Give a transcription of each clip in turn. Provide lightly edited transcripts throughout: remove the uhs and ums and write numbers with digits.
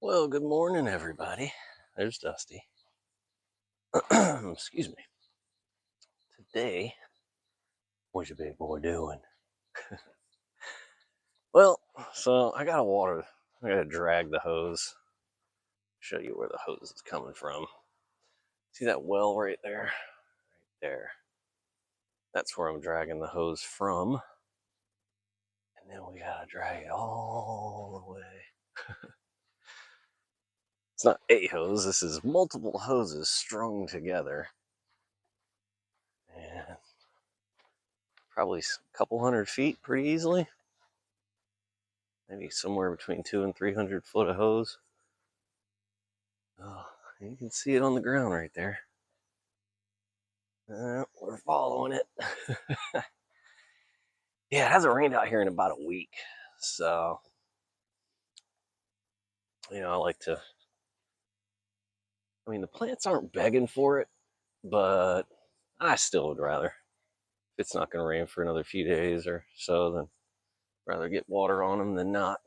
Well, good morning, everybody. There's Dusty. Excuse me. Today, what's your big boy doing? Well, so I gotta water. I gotta drag the hose. Show you where the hose is coming from. See that well right there? Right there. That's where I'm dragging the hose from. And then we gotta drag it all the way. It's not a hose, this is multiple hoses strung together. And probably a couple 100 feet pretty easily. Maybe somewhere between 200 and 300 foot of hose. Oh, you can see it on the ground right there. We're following it. Yeah, it hasn't rained out here in about a week. So, I like to. I mean, the plants aren't begging for it, but I still would rather. If it's not going to rain for another few days or so, then rather get water on them than not.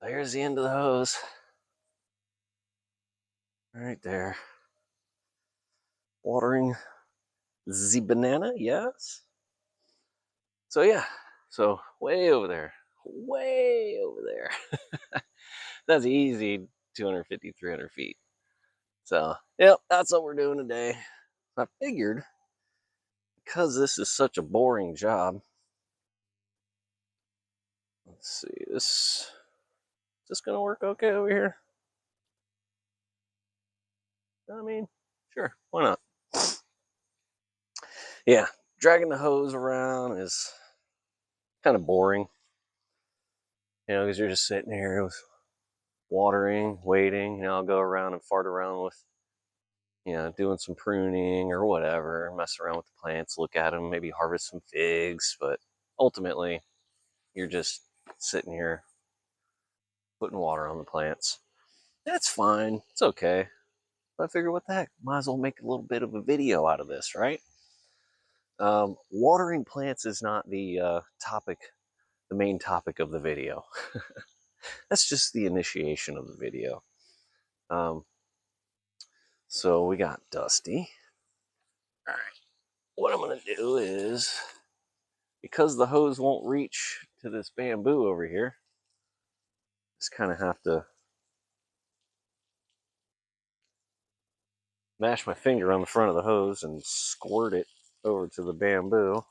There's the end of the hose. Right there. Watering the banana, yes. So, yeah. So, way over there. Way over there. That's easy 250, 300 feet. So, yep, that's what we're doing today. I figured because this is such a boring job. Let's see, is this going to work okay over here? I mean, sure, why not? Yeah, dragging the hose around is kind of boring. Because you're just sitting here with watering, waiting. I'll go around and fart around with, doing some pruning or whatever, mess around with the plants, look at them, maybe harvest some figs. But ultimately, you're just sitting here putting water on the plants. That's fine. It's okay. But I figure, what the heck? Might as well make a little bit of a video out of this, right? Watering plants is not the the main topic of the video. That's just the initiation of the video. So we got Dusty. All right. What I'm going to do is, because the hose won't reach to this bamboo over here, just kind of have to mash my finger on the front of the hose and squirt it over to the bamboo.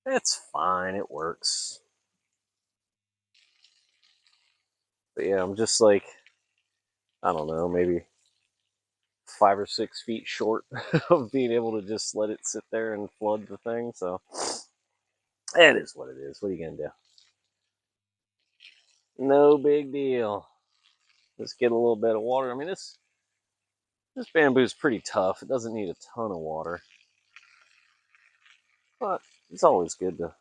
It's fine, it works. But yeah, I'm just like, I don't know, maybe 5 or 6 feet short of being able to just let it sit there and flood the thing. So it is what it is. What are you gonna do? No big deal. Just get a little bit of water. I mean, this bamboo is pretty tough. It doesn't need a ton of water, but it's always good to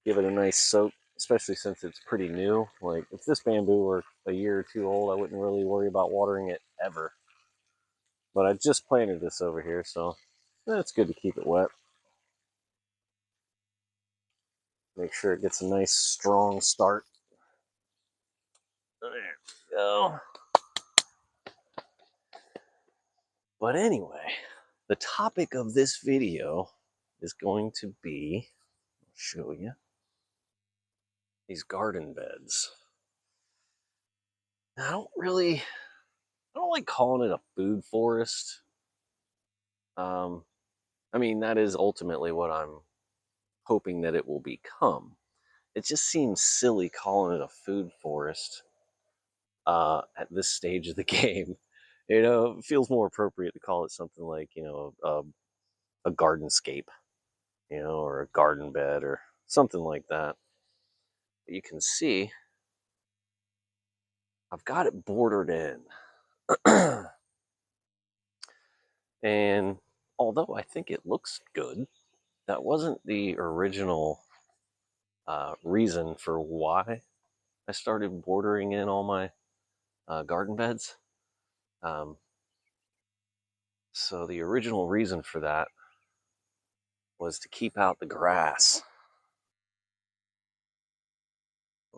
give it a nice soak, especially since it's pretty new. Like, if this bamboo were a year or two old, I wouldn't really worry about watering it ever. But I just planted this over here, so it's good to keep it wet. Make sure it gets a nice strong start. There we go. But anyway, the topic of this video is going to be, I'll show you, these garden beds. Now, I don't like calling it a food forest. I mean, that is ultimately what I'm hoping that it will become. It just seems silly calling it a food forest at this stage of the game. It feels more appropriate to call it something like, a gardenscape, or a garden bed or something like that. But you can see I've got it bordered in. And although I think it looks good, that wasn't the original reason for why I started bordering in all my garden beds. So the original reason for that was to keep out the grass.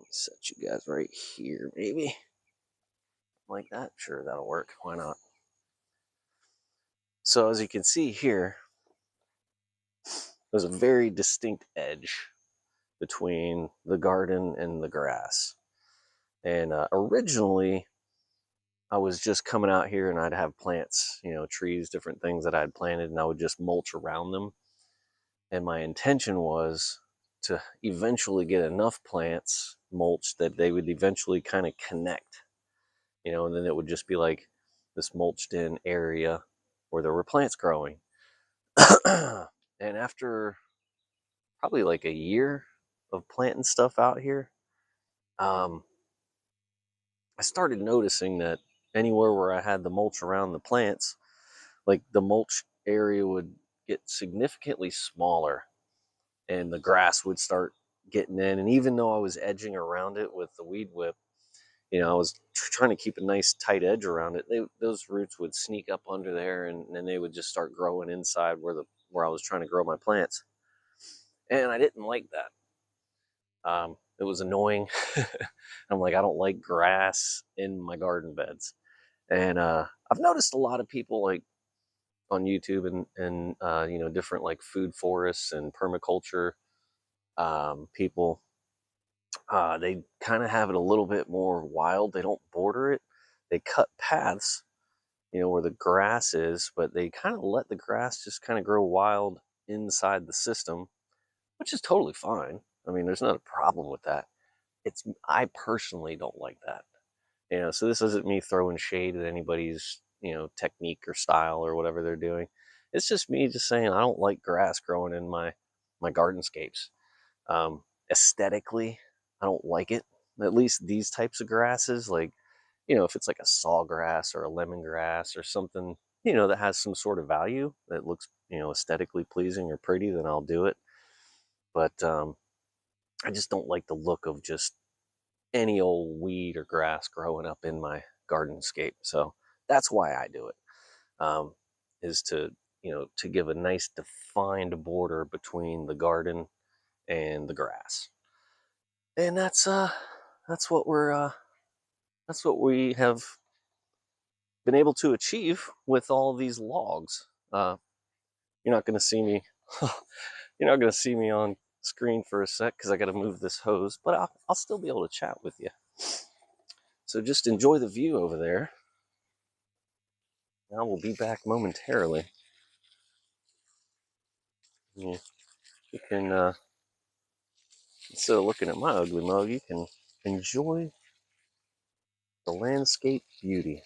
set you guys right here, maybe. Like that? Sure, that'll work. Why not? So as you can see here, there's a very distinct edge between the garden and the grass. And originally, I was just coming out here and I'd have plants, trees, different things that I had planted, and I would just mulch around them. And my intention was to eventually get enough plants mulched that they would eventually kind of connect, and then it would just be like this mulched in area where there were plants growing. And after probably like a year of planting stuff out here, I started noticing that anywhere where I had the mulch around the plants, like the mulch area would get significantly smaller and the grass would start getting in. And even though I was edging around it with the weed whip, I was trying to keep a nice tight edge around it. Those roots would sneak up under there, and then they would just start growing inside where I was trying to grow my plants. And I didn't like that. It was annoying. I'm like, I don't like grass in my garden beds. And I've noticed a lot of people like on YouTube and different like food forests and permaculture people. They kind of have it a little bit more wild. They don't border it. They cut paths, where the grass is, but they kind of let the grass just kind of grow wild inside the system, which is totally fine. I mean, there's not a problem with that. I personally don't like that. So this isn't me throwing shade at anybody's, technique or style or whatever they're doing. It's just me just saying I don't like grass growing in my gardenscapes. Aesthetically, I don't like it. At least these types of grasses, like, if it's like a sawgrass or a lemongrass or something, that has some sort of value that looks, aesthetically pleasing or pretty, then I'll do it. But I just don't like the look of just any old weed or grass growing up in my gardenscape. So that's why I do it, is to give a nice defined border between the garden and the grass. And that's what we have been able to achieve with all these logs. You're not going to see me. You're not going to see me on screen for a sec because I got to move this hose, but I'll still be able to chat with you. So just enjoy the view over there. Now we'll be back momentarily. You can, instead of looking at my ugly mug, you can enjoy the landscape beauty.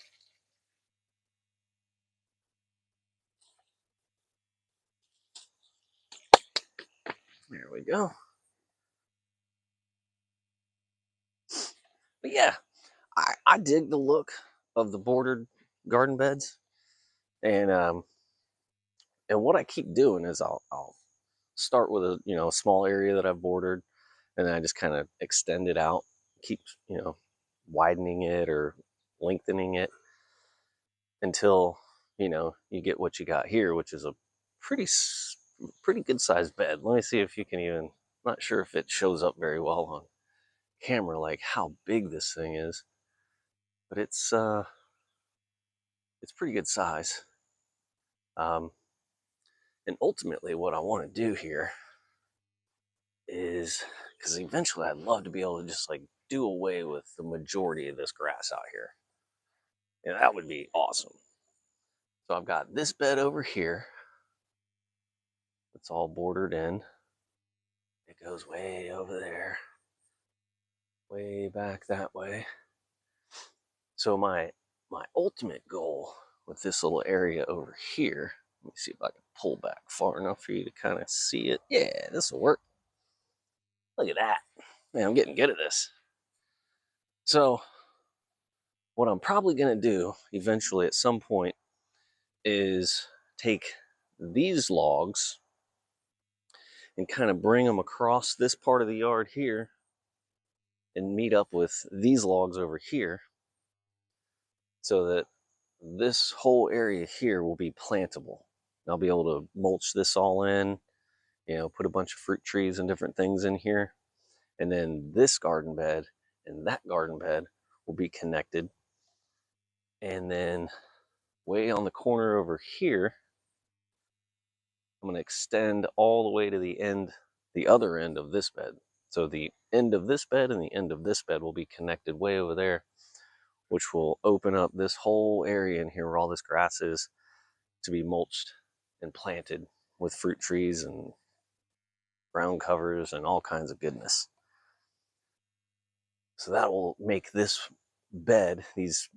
There we go. But yeah, I dig the look of the bordered garden beds, and what I keep doing is I'll start with a small area that I've bordered, and then I just kind of extend it out, keep widening it or lengthening it until you get what you got here, which is a pretty good sized bed. Let me see if you can even. Not sure if it shows up very well on camera, like how big this thing is, but it's pretty good size. And ultimately, what I want to do here is, because eventually I'd love to be able to just like do away with the majority of this grass out here. And that would be awesome. So I've got this bed over here. It's all bordered in. It goes way over there. Way back that way. So my ultimate goal with this little area over here, let me see if I can pull back far enough for you to kind of see it. Yeah, this will work. Look at that. Man, I'm getting good at this. So what I'm probably going to do eventually at some point is take these logs and kind of bring them across this part of the yard here and meet up with these logs over here so that this whole area here will be plantable. I'll be able to mulch this all in, put a bunch of fruit trees and different things in here. And then this garden bed and that garden bed will be connected. And then way on the corner over here, I'm going to extend all the way to the end, the other end of this bed. So the end of this bed and the end of this bed will be connected way over there, which will open up this whole area in here where all this grass is to be mulched and planted with fruit trees and ground covers and all kinds of goodness. So that will make this bed, these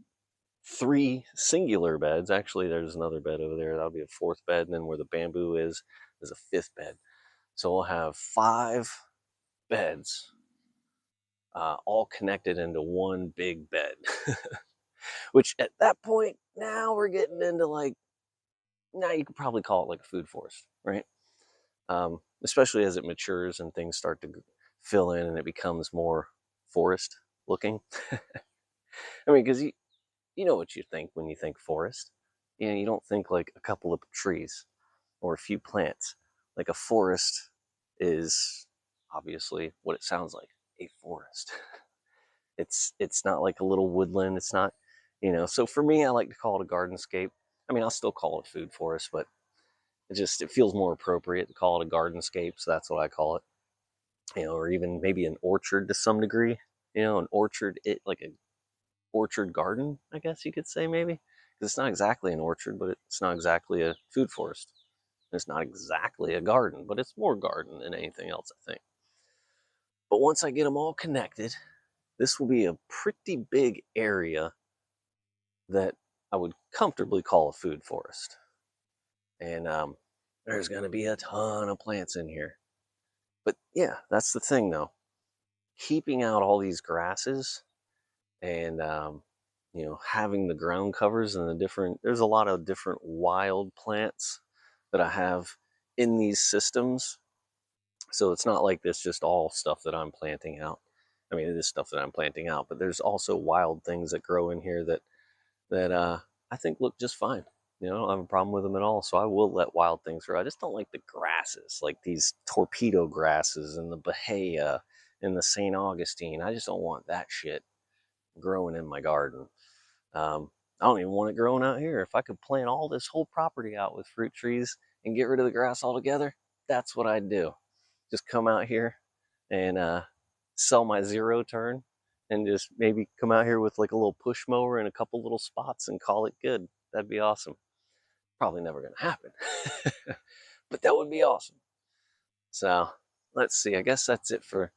3 singular beds. Actually, there's another bed over there. That'll be a 4th bed. And then where the bamboo is a 5th bed. So we'll have 5 beds all connected into one big bed. Which at that point, now we're getting into like, now you could probably call it like a food forest, right? Especially as it matures and things start to fill in and it becomes more forest looking. I mean, because you know what you think when you think forest. You know, you don't think like a couple of trees or a few plants. Like a forest is obviously what it sounds like, a forest. It's not like a little woodland. It's not, you know. So for me, I like to call it a gardenscape. I mean, I'll still call it food forest, but it feels more appropriate to call it a gardenscape. So that's what I call it. You know, or even maybe an orchard to some degree. You know, an orchard, like a orchard garden, I guess you could say, maybe, because it's not exactly an orchard, but it's not exactly a food forest. It's not exactly a garden, but it's more garden than anything else, I think. But once I get them all connected, this will be a pretty big area that I would comfortably call a food forest. And there's going to be a ton of plants in here. But yeah, that's the thing though. Keeping out all these grasses and you know, having the ground covers and there's a lot of different wild plants that I have in these systems. So it's not like this just all stuff that I'm planting out. I mean, it is stuff that I'm planting out, but there's also wild things that grow in here that I think look just fine. You know, I don't have a problem with them at all. So I will let wild things grow. I just don't like the grasses, like these torpedo grasses and the bahia and the St. Augustine. I just don't want that shit growing in my garden. I don't even want it growing out here. If I could plant all this whole property out with fruit trees and get rid of the grass altogether, that's what I'd do. Just come out here and sell my 0 turn and just maybe come out here with like a little push mower and a couple little spots and call it good. That'd be awesome. Probably never going to happen, but that would be awesome. So let's see. I guess that's it for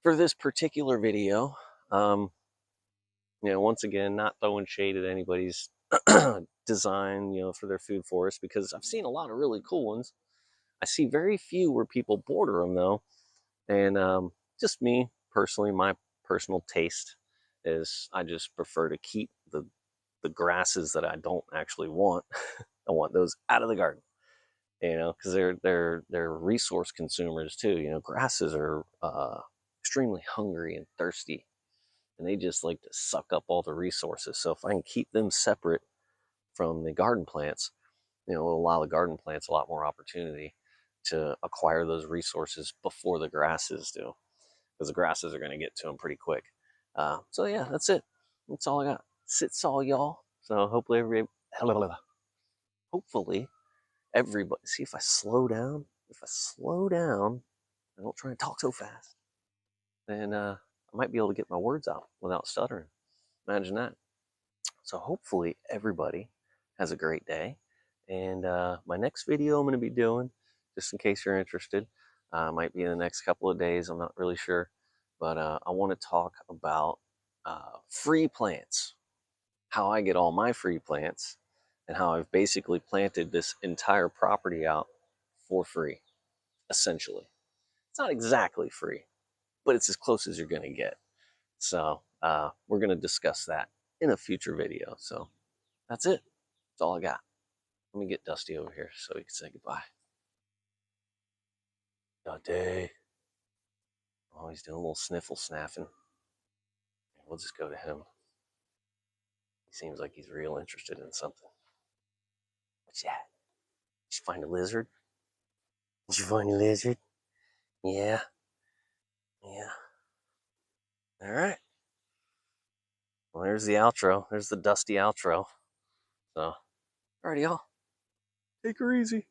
this particular video. You know, once again, not throwing shade at anybody's design, you know, for their food forest, because I've seen a lot of really cool ones. I see very few where people border them though. And just me personally, my personal taste is I just prefer to keep the grasses that I don't actually want. I want those out of the garden, you know, because they're resource consumers too. You know, grasses are extremely hungry and thirsty, and they just like to suck up all the resources. So if I can keep them separate from the garden plants, you know, it'll allow the garden plants a lot more opportunity to acquire those resources before the grasses do, because the grasses are going to get to them pretty quick. So yeah, that's it. That's all I got. That's all, y'all. So hopefully everybody. See, if I slow down, I don't try and talk so fast, then I might be able to get my words out without stuttering. Imagine that. So hopefully everybody has a great day. And my next video I'm going to be doing, just in case you're interested, might be in the next couple of days. I'm not really sure. But I want to talk about free plants, how I get all my free plants, and how I've basically planted this entire property out for free, essentially. It's not exactly free, but it's as close as you're going to get. So we're going to discuss that in a future video. So that's it. That's all I got. Let me get Dusty over here so we can say goodbye. Dusty. Oh, he's doing a little sniffle snaffing. We'll just go to him. He seems like he's real interested in something. What's that? Did you find a lizard? Did you find a lizard? Yeah. Yeah. All right. Well, there's the outro. There's the dusty outro. So, alrighty, y'all. Take her easy.